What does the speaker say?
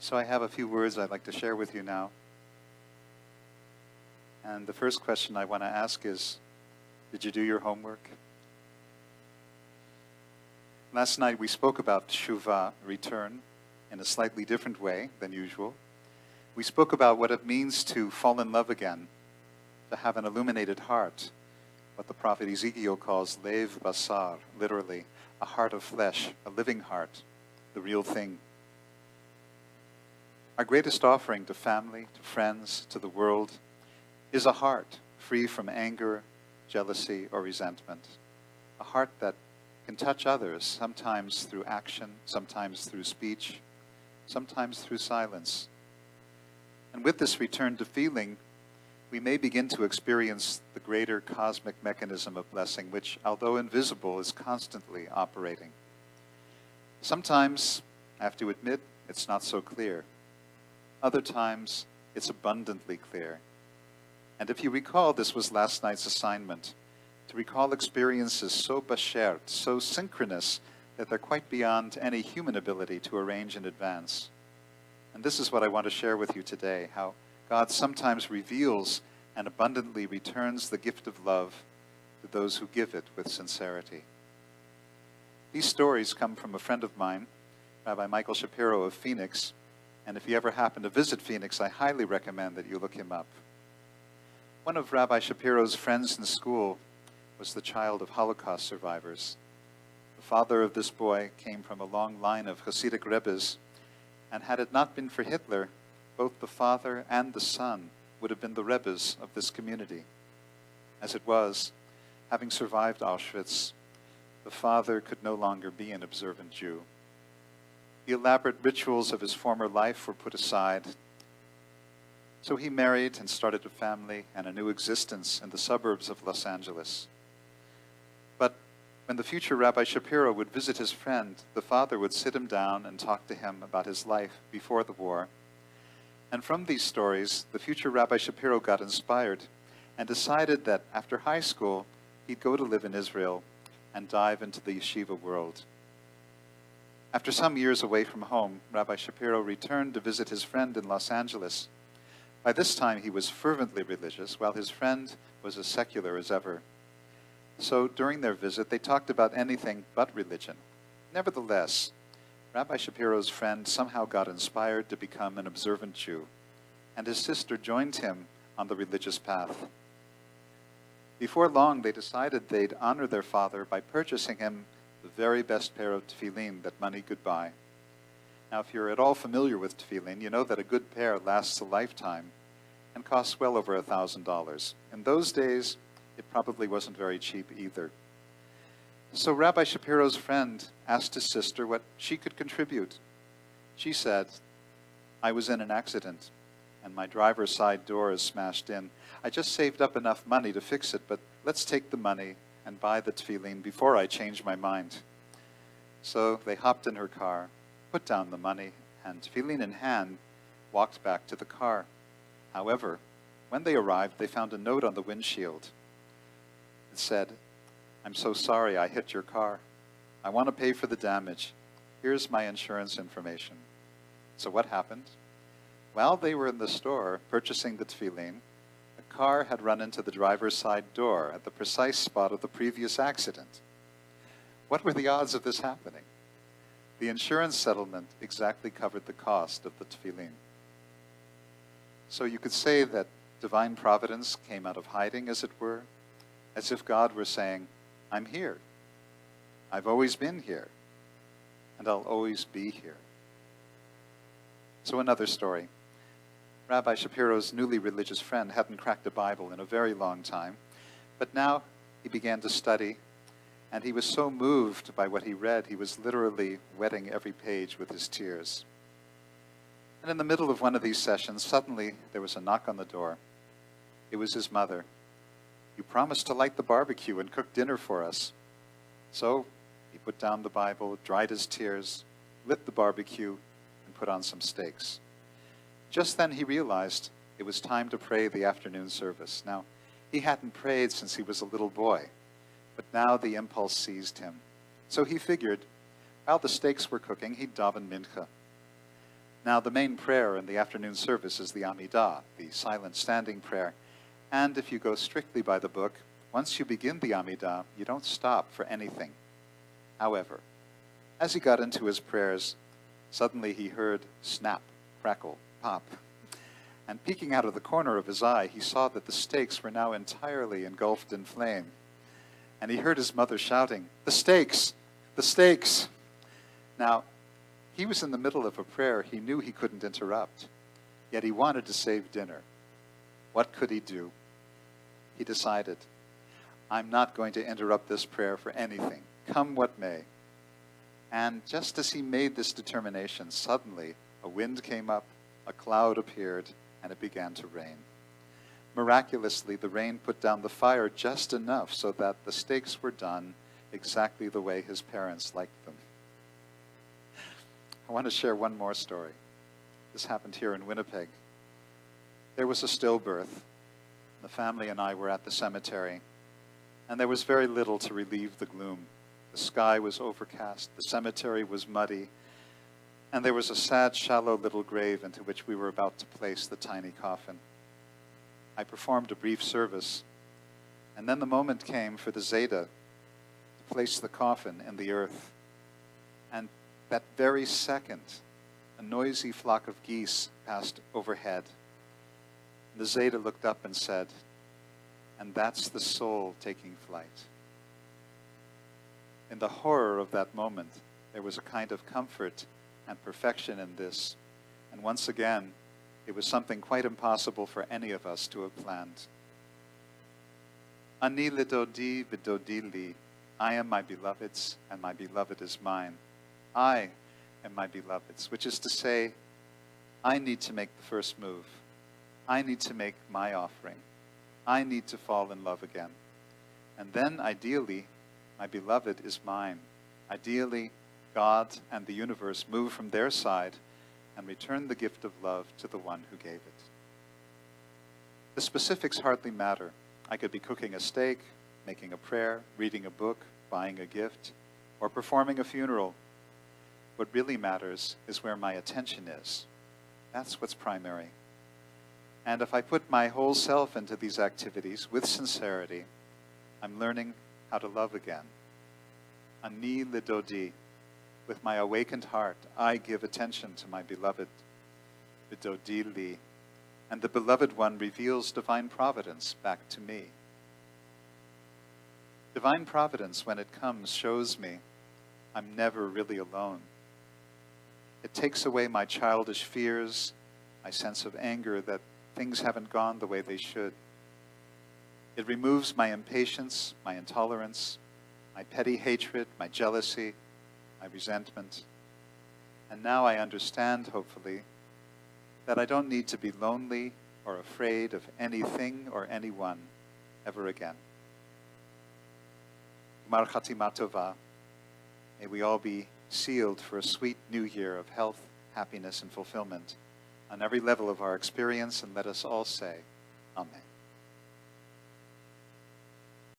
So I have a few words I'd like to share with you now. And the first question I want to ask is, did you do your homework? Last night we spoke about Teshuvah, return, in a slightly different way than usual. We spoke about what it means to fall in love again, to have an illuminated heart, what the prophet Ezekiel calls lev basar, literally, a heart of flesh, a living heart, the real thing. Our greatest offering to family, to friends, to the world, is a heart free from anger, jealousy, or resentment. A heart that can touch others, sometimes through action, sometimes through speech, sometimes through silence. And with this return to feeling, we may begin to experience the greater cosmic mechanism of blessing, which, although invisible, is constantly operating. Sometimes, I have to admit, it's not so clear. Other times, it's abundantly clear. And if you recall, this was last night's assignment, to recall experiences so bashert, so synchronous, that they're quite beyond any human ability to arrange in advance. And this is what I want to share with you today, how God sometimes reveals and abundantly returns the gift of love to those who give it with sincerity. These stories come from a friend of mine, Rabbi Michael Shapiro of Phoenix, and if you ever happen to visit Phoenix, I highly recommend that you look him up. One of Rabbi Shapiro's friends in school was the child of Holocaust survivors. The father of this boy came from a long line of Hasidic Rebbes, and had it not been for Hitler, both the father and the son would have been the Rebbes of this community. As it was, having survived Auschwitz, the father could no longer be an observant Jew. The elaborate rituals of his former life were put aside, so he married and started a family and a new existence in the suburbs of Los Angeles. But when the future Rabbi Shapiro would visit his friend, the father would sit him down and talk to him about his life before the war. And from these stories, the future Rabbi Shapiro got inspired and decided that after high school, he'd go to live in Israel and dive into the yeshiva world. After some years away from home, Rabbi Shapiro returned to visit his friend in Los Angeles. By this time, he was fervently religious, while his friend was as secular as ever. So during their visit, they talked about anything but religion. Nevertheless, Rabbi Shapiro's friend somehow got inspired to become an observant Jew, and his sister joined him on the religious path. Before long, they decided they'd honor their father by purchasing him the very best pair of tefillin that money could buy. Now, if you're at all familiar with tefillin, you know that a good pair lasts a lifetime and costs well over $1,000. In those days, it probably wasn't very cheap either. So Rabbi Shapiro's friend asked his sister what she could contribute. She said, "I was in an accident, and my driver's side door is smashed in. I just saved up enough money to fix it, but let's take the money and buy the tefillin before I change my mind." So they hopped in her car, put down the money, and tefillin in hand, walked back to the car. However, when they arrived, they found a note on the windshield. It said, "I'm so sorry I hit your car. I want to pay for the damage. Here's my insurance information." So what happened? While they were in the store purchasing the tefillin, a car had run into the driver's side door at the precise spot of the previous accident. What were the odds of this happening? The insurance settlement exactly covered the cost of the tefillin. So you could say that divine providence came out of hiding, as it were, as if God were saying, "I'm here. I've always been here, and I'll always be here." So another story. Rabbi Shapiro's newly religious friend hadn't cracked a Bible in a very long time, but now he began to study, and he was so moved by what he read, he was literally wetting every page with his tears. And in the middle of one of these sessions, suddenly there was a knock on the door. It was his mother. "You promised to light the barbecue and cook dinner for us." So he put down the Bible, dried his tears, lit the barbecue, and put on some steaks. Just then he realized it was time to pray the afternoon service. Now, he hadn't prayed since he was a little boy, but now the impulse seized him. So he figured, while the steaks were cooking, he'd daven mincha. Now, the main prayer in the afternoon service is the Amidah, the silent standing prayer. And if you go strictly by the book, once you begin the Amidah, you don't stop for anything. However, as he got into his prayers, suddenly he heard snap, crackle, pop. And peeking out of the corner of his eye, he saw that the stakes were now entirely engulfed in flame. And he heard his mother shouting, "The stakes! The stakes!" Now, he was in the middle of a prayer he knew he couldn't interrupt, yet he wanted to save dinner. What could he do? He decided, I'm not going to interrupt this prayer for anything, come what may. And just as he made this determination, suddenly a wind came up, a cloud appeared, and it began to rain. Miraculously, the rain put down the fire just enough so that the steaks were done exactly the way his parents liked them. I want to share one more story. This happened here in Winnipeg. There was a stillbirth. The family and I were at the cemetery, and there was very little to relieve the gloom. The sky was overcast, the cemetery was muddy, and there was a sad, shallow little grave into which we were about to place the tiny coffin. I performed a brief service, and then the moment came for the Zedek to place the coffin in the earth. And that very second, a noisy flock of geese passed overhead. The Zedek looked up and said, "And that's the soul taking flight." In the horror of that moment, there was a kind of comfort and perfection in this. And once again, it was something quite impossible for any of us to have planned. Ani lidodi vidodi li. I am my beloved's, and my beloved is mine. I am my beloved's, which is to say, I need to make the first move. I need to make my offering. I need to fall in love again. And then, ideally, my beloved is mine. Ideally, God and the universe move from their side and return the gift of love to the one who gave it. The specifics hardly matter. I could be cooking a steak, making a prayer, reading a book, buying a gift, or performing a funeral. What really matters is where my attention is. That's what's primary. And if I put my whole self into these activities with sincerity, I'm learning how to love again. Ani lidodi. With my awakened heart, I give attention to my beloved, vidodi li. And the beloved one reveals divine providence back to me. Divine providence, when it comes, shows me I'm never really alone. It takes away my childish fears, my sense of anger that things haven't gone the way they should. It removes my impatience, my intolerance, my petty hatred, my jealousy, my resentment. And now I understand, hopefully, that I don't need to be lonely or afraid of anything or anyone ever again. Gmar Chatima Tova. May we all be sealed for a sweet new year of health, happiness, and fulfillment on every level of our experience, and let us all say, Amen.